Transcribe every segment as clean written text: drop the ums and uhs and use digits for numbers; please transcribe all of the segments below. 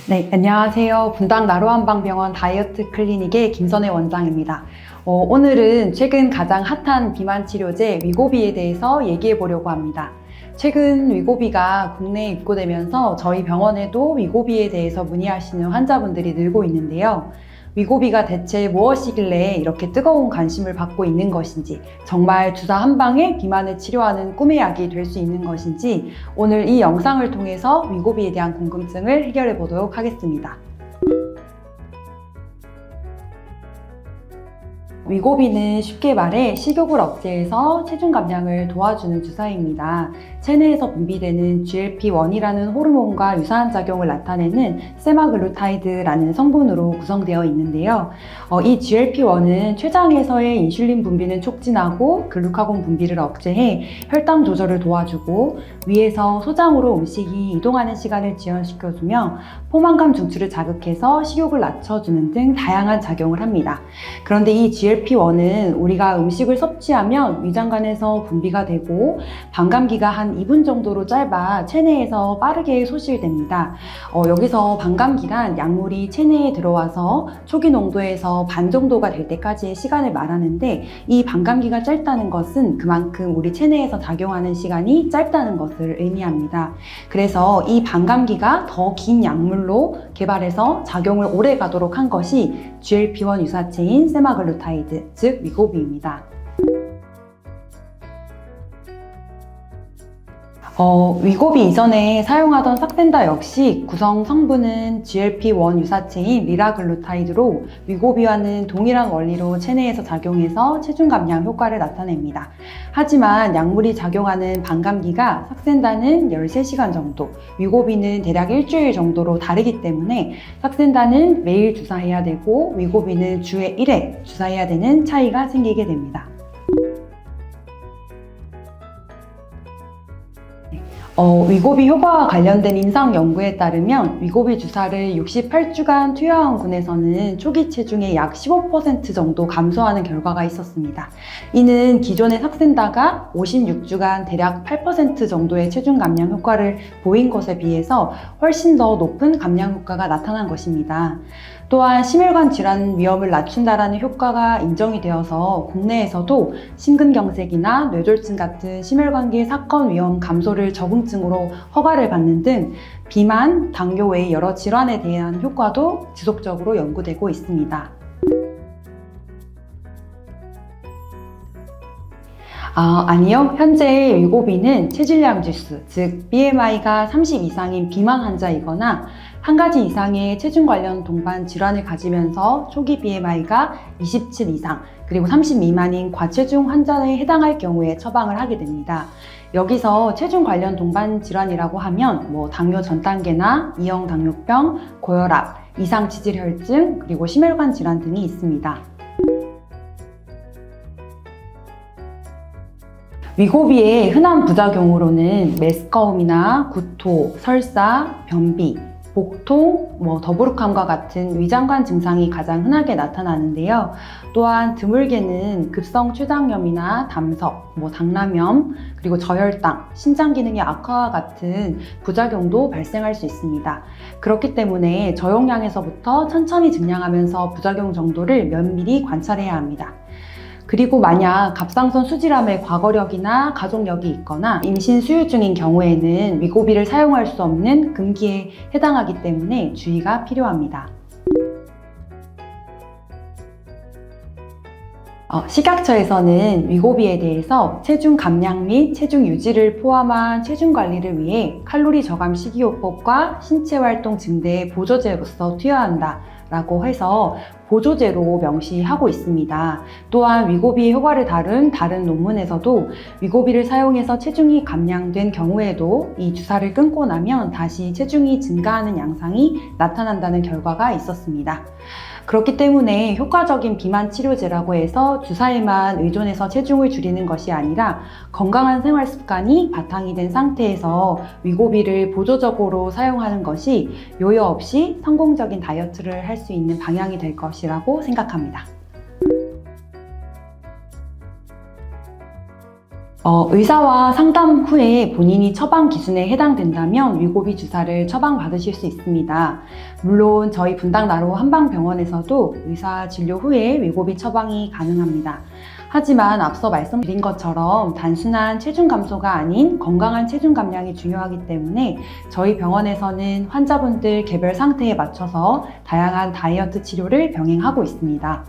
네, 안녕하세요. 분당 나로한방병원 다이어트 클리닉의 김선혜 원장입니다. 오늘은 최근 가장 핫한 비만 치료제 위고비에 대해서 얘기해 보려고 합니다. 최근 위고비가 국내에 입고되면서 저희 병원에도 위고비에 대해서 문의하시는 환자분들이 늘고 있는데요. 위고비가 대체 무엇이길래 이렇게 뜨거운 관심을 받고 있는 것인지, 정말 주사 한 방에 비만을 치료하는 꿈의 약이 될 수 있는 것인지, 오늘 이 영상을 통해서 위고비에 대한 궁금증을 해결해 보도록 하겠습니다. 위고비는 쉽게 말해 식욕을 억제해서 체중 감량을 도와주는 주사입니다. 체내에서 분비되는 GLP-1이라는 호르몬과 유사한 작용을 나타내는 세마글루타이드라는 성분으로 구성되어 있는데요. 이 GLP-1은 췌장에서의 인슐린 분비는 촉진하고 글루카곤 분비를 억제해 혈당 조절을 도와주고, 위에서 소장으로 음식이 이동하는 시간을 지연시켜주며 포만감 중추를 자극해서 식욕을 낮춰주는 등 다양한 작용을 합니다. 그런데 이 GLP-1은 우리가 음식을 섭취하면 위장관에서 분비가 되고 반감기가 한 2분 정도로 짧아 체내에서 빠르게 소실됩니다. 여기서 반감기란 약물이 체내에 들어와서 초기 농도에서 반 정도가 될 때까지의 시간을 말하는데, 이 반감기가 짧다는 것은 그만큼 우리 체내에서 작용하는 시간이 짧다는 것을 의미합니다. 그래서 이 반감기가 더 긴 약물로 개발해서 작용을 오래 가도록 한 것이 GLP-1 유사체인 세마글루타이드, 즉 위고비입니다. 위고비 이전에 사용하던 삭센다 역시 구성 성분은 GLP-1 유사체인 리라글루타이드로 위고비와는 동일한 원리로 체내에서 작용해서 체중 감량 효과를 나타냅니다. 하지만 약물이 작용하는 반감기가 삭센다는 13시간 정도, 위고비는 대략 일주일 정도로 다르기 때문에 삭센다는 매일 주사해야 되고 위고비는 주에 1회 주사해야 되는 차이가 생기게 됩니다. 위고비 효과와 관련된 임상 연구에 따르면 위고비 주사를 68주간 투여한 군에서는 초기 체중의 약 15% 정도 감소하는 결과가 있었습니다. 이는 기존의 삭센다가 56주간 대략 8% 정도의 체중 감량 효과를 보인 것에 비해서 훨씬 더 높은 감량 효과가 나타난 것입니다. 또한 심혈관 질환 위험을 낮춘다라는 효과가 인정이 되어서 국내에서도 심근경색이나 뇌졸중 같은 심혈관계 사건 위험 감소를 적응증으로 허가를 받는 등 비만, 당뇨 외의 여러 질환에 대한 효과도 지속적으로 연구되고 있습니다. 아니요. 현재 위고비는 체질량 지수, 즉 BMI가 30 이상인 비만 환자이거나 한 가지 이상의 체중 관련 동반 질환을 가지면서 초기 BMI가 27 이상, 그리고 30 미만인 과체중 환자에 해당할 경우에 처방을 하게 됩니다. 여기서 체중 관련 동반 질환이라고 하면 당뇨 전 단계나 2형 당뇨병, 고혈압, 이상 지질혈증, 그리고 심혈관 질환 등이 있습니다. 위고비의 흔한 부작용으로는 메스꺼움이나 구토, 설사, 변비, 복통, 더부룩함과 같은 위장관 증상이 가장 흔하게 나타나는데요. 또한 드물게는 급성 췌장염이나 담석, 당라염, 그리고 저혈당, 신장 기능의 악화와 같은 부작용도 발생할 수 있습니다. 그렇기 때문에 저용량에서부터 천천히 증량하면서 부작용 정도를 면밀히 관찰해야 합니다. 그리고 만약 갑상선 수질암의 과거력이나 가족력이 있거나 임신 수유 중인 경우에는 위고비를 사용할 수 없는 금기에 해당하기 때문에 주의가 필요합니다. 식약처에서는 위고비에 대해서 체중 감량 및 체중 유지를 포함한 체중 관리를 위해 칼로리 저감 식이요법과 신체활동 증대의 보조제로서 투여한다 라고 해서 보조제로 명시하고 있습니다. 또한 위고비의 효과를 다룬 다른 논문에서도 위고비를 사용해서 체중이 감량된 경우에도 이 주사를 끊고 나면 다시 체중이 증가하는 양상이 나타난다는 결과가 있었습니다. 그렇기 때문에 효과적인 비만 치료제라고 해서 주사에만 의존해서 체중을 줄이는 것이 아니라 건강한 생활 습관이 바탕이 된 상태에서 위고비를 보조적으로 사용하는 것이 요요 없이 성공적인 다이어트를 할 수 있는 방향이 될 것이라고 생각합니다. 의사와 상담 후에 본인이 처방 기준에 해당된다면 위고비 주사를 처방받으실 수 있습니다. 물론 저희 분당나로 한방병원에서도 의사 진료 후에 위고비 처방이 가능합니다. 하지만 앞서 말씀드린 것처럼 단순한 체중 감소가 아닌 건강한 체중 감량이 중요하기 때문에 저희 병원에서는 환자분들 개별 상태에 맞춰서 다양한 다이어트 치료를 병행하고 있습니다.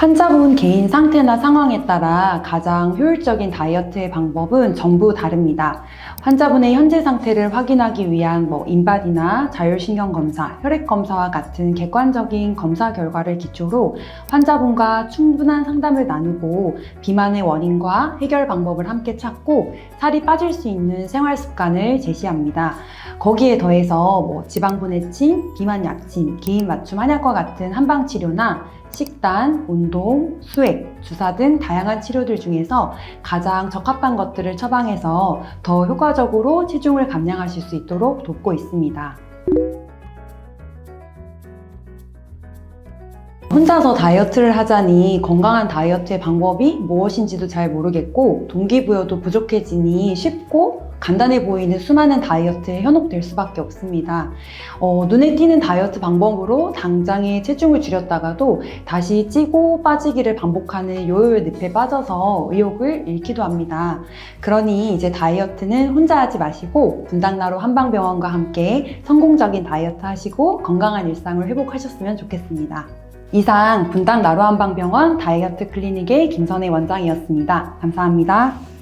환자분 개인 상태나 상황에 따라 가장 효율적인 다이어트의 방법은 전부 다릅니다. 환자분의 현재 상태를 확인하기 위한 인바디나 자율신경 검사, 혈액 검사와 같은 객관적인 검사 결과를 기초로 환자분과 충분한 상담을 나누고 비만의 원인과 해결 방법을 함께 찾고 살이 빠질 수 있는 생활 습관을 제시합니다. 거기에 더해서 지방분 해침, 비만 약침, 개인 맞춤 한약과 같은 한방 치료나 식단, 운동, 수액, 주사 등 다양한 치료들 중에서 가장 적합한 것들을 처방해서 더 효과적으로 체중을 감량하실 수 있도록 돕고 있습니다. 혼자서 다이어트를 하자니 건강한 다이어트의 방법이 무엇인지도 잘 모르겠고 동기부여도 부족해지니 쉽고 간단해 보이는 수많은 다이어트에 현혹될 수밖에 없습니다. 눈에 띄는 다이어트 방법으로 당장의 체중을 줄였다가도 다시 찌고 빠지기를 반복하는 요요 늪에 빠져서 의욕을 잃기도 합니다. 그러니 이제 다이어트는 혼자 하지 마시고 분당나로 한방병원과 함께 성공적인 다이어트 하시고 건강한 일상을 회복하셨으면 좋겠습니다. 이상 분당 나로한방병원 다이어트 클리닉의 김선혜 원장이었습니다. 감사합니다.